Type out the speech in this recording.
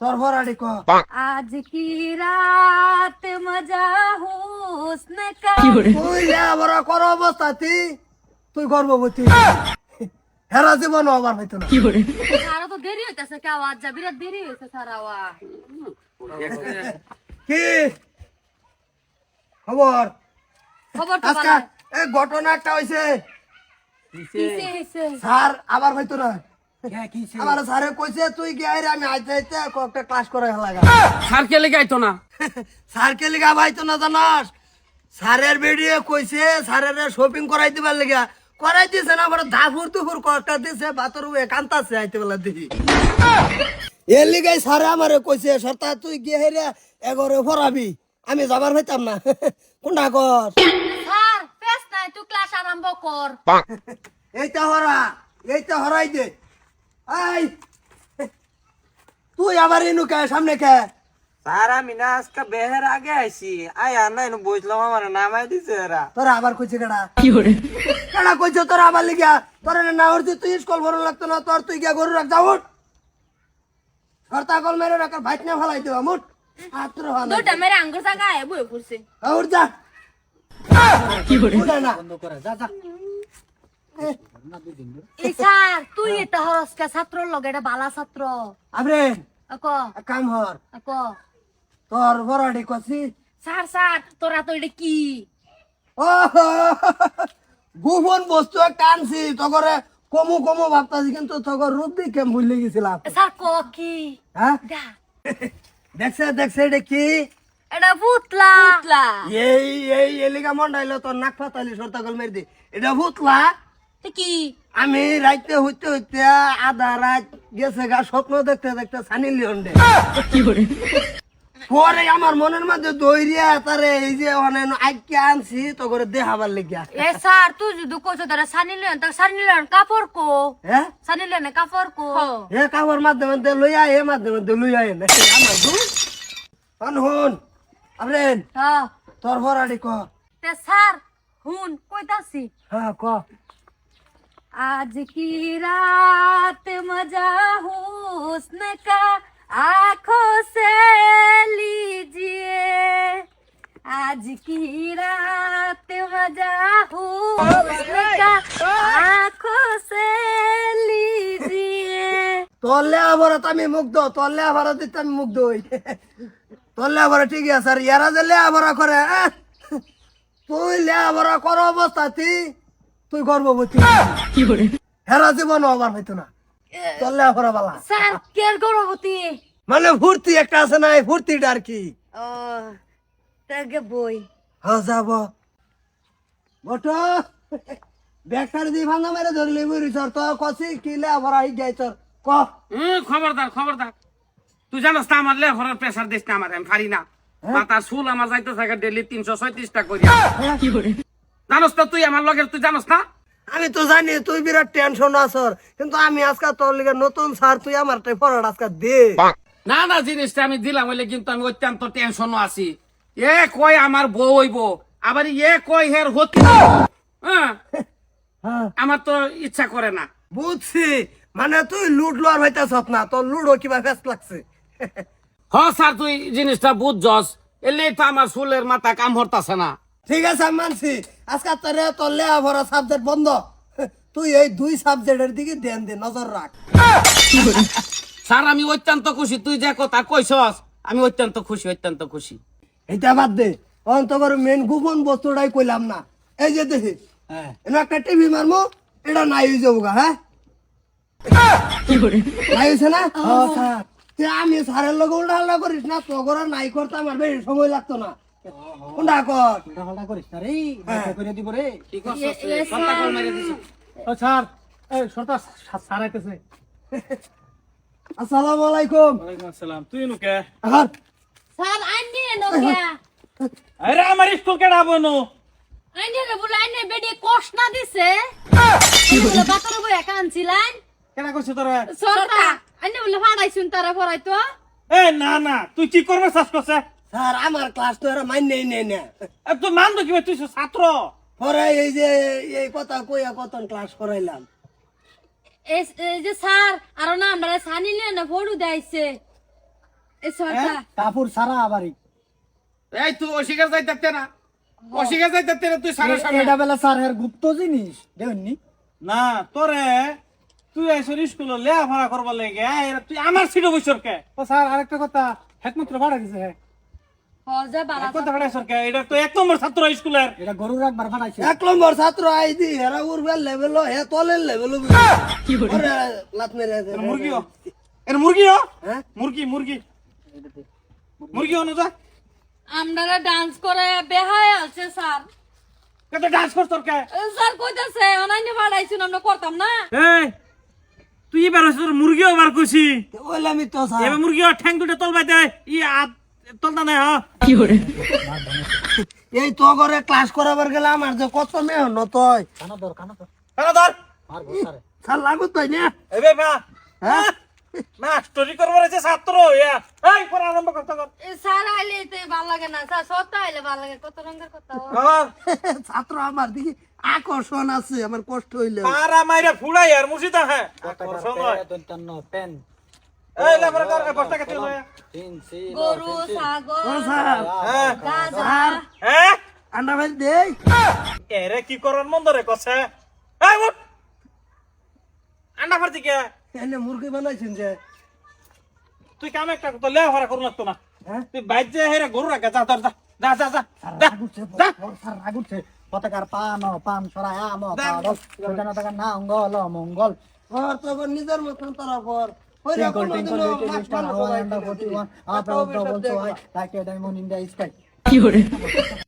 তোর ভরাডি ক आज की रात मजा हुस्न का তুই লেখাপড়া কর অবস্থাতি তুই গর্ভবতী হেরা জীবন আবার হইতো না सारा तो देरी হইতাছে কি আওয়াজ যা বিরাট দেরি হইছে সারা আওয়াজ কি খবর খবর তো আজকে ভালো এই ঘটনা একটা হইছে কিসে হইছে স্যার আবার হইতো না আমার স্যারে কইছে তুই গিয়ে আমি আইতে আইতে একটা ক্লাস করে লাগা স্যার কে লেগে আইতো না স্যার কে লিগা ভাইতো না জানাস স্যারের বেডিয়ে কইছে স্যারের শপিং করাই দিবার লাগা করাই দিছে না বড় ধাফুর তুফুর কটা দিছে বাতর উয়ে কান্তাছে আইতে বেলা দেখি এর লিগাই স্যারে আমারে কইছে সরতা তুই গিয়ে হেরে এগরে ফরাবি আমি যাবার হইতাম না কোনটা কর স্যার পেছ নাই তুই ক্লাস আরম্ভ কর এইটা হরাই দে আই তুই আবার ইনু কে সামনে কে স্যার আমি না আজকে বেহের আগে আইছি আয়া না এনে বুঝলাম আমার নামাই দিছে এরা তোরা আবার কইছে কেডা কেডা কইছে তোরা আবার লিগা তোরা না হরতি তুই স্কুল ভরন লাগতো না তোর তুই গিয়া গরু রাখ যাও উঠ সরতা কল মেরে রাখার ভাইট না ফেলাই দেবা মুট আত্র হানা দুইটা মেরে আঙ্গুর জায়গায় বই পড়ছে উঠ যা উঠ না এই স্যার তুই এটা হরসকা ছাত্র লগে এটা বালা ছাত্র আবরে আক কাম হর আক তোর বড়াডি কছি স্যার স্যার তোরা তো এটা কি ও গোপন বস্তু একটা আনছি তগরে কমু কমু ভাবতাছি কিন্তু তগর রূপ দেখে ভুলে গেছিলাম স্যার ক কি হ্যাঁ দা দেখছে এটা কি এটা ভূতলা ভূতলা এই এলিগা মন্ডাইলো তোর নাক ফাতালি সরতা কল মেরে দি এটা ভূতলা কি আমি রাইতে হইতে হইতে আধা রাত গেছে গা স্বপ্ন দেখতে দেখতে সানি লিওন্ডে পরে আমার মনের মধ্যে দৈরিয়া তারে এই যে অনেক আইকে আনছি তো করে দেখাবার লেগিয়া এ স্যার তুই যদি কইছ তারা সানিলেন তা সানিলেন কাপড় কো হ্যাঁ সানিলেন কাপড় কো এ কাপড় মাধ্যমে লইয়া এ মাধ্যমে লইয়া এ আমার দু হন আবরেন হ্যাঁ তোর ভরাডি ক তে স্যার হুন কইতাছি হ্যাঁ ক आज की रात मजा हुस्न का आंखों से लीजिए आज की रात मजा हुस्न का आंखों से लीजिए তোরলে আবার আমি মুগ্ধ তোরলে আবার দিতে আমি মুগ্ধ হই তোরলে আবার ঠিক আছে আর ইয়ারা যে আবার করে তুই লে আবার কর অবস্থাতি তুই গর্ভবতী হেরা জীবন আবার হইতো না তোরলে আবার বালা স্যার কের গর্ভবতী মানে ফুর্তি একটা আছে না এই ফুর্তিটা আর কি ও তাকে বই হ্যাঁ যাব বটো ব্যাগটার দিয়ে ভাঙা মেরে ধরলি বুড়ি সর তো কষি কিলে আবার আই যাই তোর ক খবরদার খবরদার তুই জানাস না আমার লেখাপড়ার প্রেসার দিস না আমার আমি পারি না মাথার চুল আমার যাইতে থাকে ডেলি 336টা করি জানোস না তুই আমার লগের তুই জানোস না আমি তো জানি তুই বিরাট টেনশন আছর কিন্তু আমি আজকে তোর লিগে নতুন স্যার তুই আমার পড়ার আজকে দে না না জিনিসটা আমি দিলাম হইলে কিন্তু আমি অত্যন্ত টেনশনও আছি এ কই আমার বউ হইব আবার এ কই হের হতি হ্যাঁ হ্যাঁ আমার তো ইচ্ছা করে না বুঝছি মানে তুই লুট লোয়ার হইতেছ না তোর লুডো কিবা ফেস লাগছে হ স্যার তুই জিনিসটা বুঝছস এলে তো আমার চুলের মাথা কাম হরতাছে না ঠিক আছে আমি মানছি আজকে তোর লেখাপড়া সাবজেক্ট বন্ধ তুই এই দুই সাবজেক্টের দিকে ধ্যান দে নজর রাখ স্যার আমি অত্যন্ত খুশি তুই যে কথা কইছস আমি অত্যন্ত খুশি এটা বাদ দে অন্তর মেন গোপন বস্তুটাই কইলাম না এই যে দেখি এনে একটা টিভি মারমো এটা নাই হয়ে যাবো গা হ্যাঁ নাই হয়েছে না স্যার তুই আমি স্যারের লোক উল্টা হাল্লা করিস না তোর নাই করতে আমার বেশি সময় লাগতো না কোনটা কর হল্লা করিস না রে দেখা করে দিব রে কি করছস রে? কথা কল মেরে দিছিস। ও স্যার এই সরতা স্যার আইতেছে আসসালামু আলাইকুম ওয়ালাইকুম আসসালাম তুই নুকে আহার স্যার আইনে নকে আরে আমার স্কুল কেডা বনো আইনে রে বলে আইনে বেডি কষ্ট না দিছে বলে বাতর বই কানছিলেন কেডা কইছ তোরা সরতা আইনে বলে ফাড়াইছুন তারা পড়াইতো এ না না তুই কি করবে চাস করছে স্যার আমার ক্লাস তো এরা মাইনেই নেই না তুই মান তো কি তুই ছাত্র পরে এই যে এই কথা কইয়া কতন ক্লাস করাইলাম এই যে স্যার আর না আমরা সানিলে না ফড়ু দেইছে এই সরটা কাপড় সারা আবারই এই তুই অস্বীকার যাইতে না অস্বীকার যাইতে না তুই সারা সারা এটা বেলা স্যার এর গুপ্ত জিনিস দেউনি না তোরে তুই আইসর স্কুলে লেখাপড়া করবার লাগে তুই আমার সিটে বসর কে ও স্যার আরেকটা কথা একমাত্র ভাড়া দিছে হ্যাঁ হজা বাড়া কথা ভাড়াইছর কে এটা তো 1 নম্বর ছাত্র স্কুলের এটা গরু রাখবার বানাইছে 1 নম্বর ছাত্র আইদি এরা উড়বে লেভেল হে তলের লেভেল কি করে লাত মেরে মুরগিও এর মুরগিও হ্যাঁ মুরগি মুরগি মুরগি হনো যা আমরা ডান্স করে বেহায় আছে স্যার কত ডান্স করছর কে স্যার কইতাছে অনলাইনে বাড়াইছেন আমরা করতাম না এই তুই এবার তোর মুরগিও বার কইছি ওইলামি তো স্যার এবার মুরগিও ঠ্যাং দুটো তলবাই দে আত তলতা নাই হ্যাঁ এই তো করে ক্লাস করাবার গেলে আমার যে কত মেহনত হয় কানা ধর কেন ধর মারবো স্যার স্যার লাগু তাই না এই বে মা হ্যাঁ মাস্টারি করবার আছে ছাত্র ইয়া এই পড়া আরম্ভ করতে কর স্যার আইলে তো ভালো লাগে না স্যার সত্য আইলে ভালো লাগে কত রঙের কথা ছাত্র আমার দিকে আকর্ষণ আছে আমার কষ্ট হইলে পারা মাইরা ফুড়াই আর মুসিদা হ্যাঁ পেন এই লেবার কর বস্তা কেটে লয়া গরু ছাগল ও স্যার হ্যাঁ গাজা হ্যাঁ আন্ডা ভাই দেই এরে কি করার মন ধরে কছে এই উঠ আন্ডা ফারতি কে এনে মুরগি বানাইছেন যে তুই কাম একটা তো লে ভরা করু লাগতো না হ্যাঁ তুই বাইর যে হেরে গরু রাখা যা ধর যা যা যা যা যা স্যার রাগুছে পতাকার পান সরায় আমতার না অঙ্গল মঙ্গল ওর তো নিজের মতন তারা কর ওই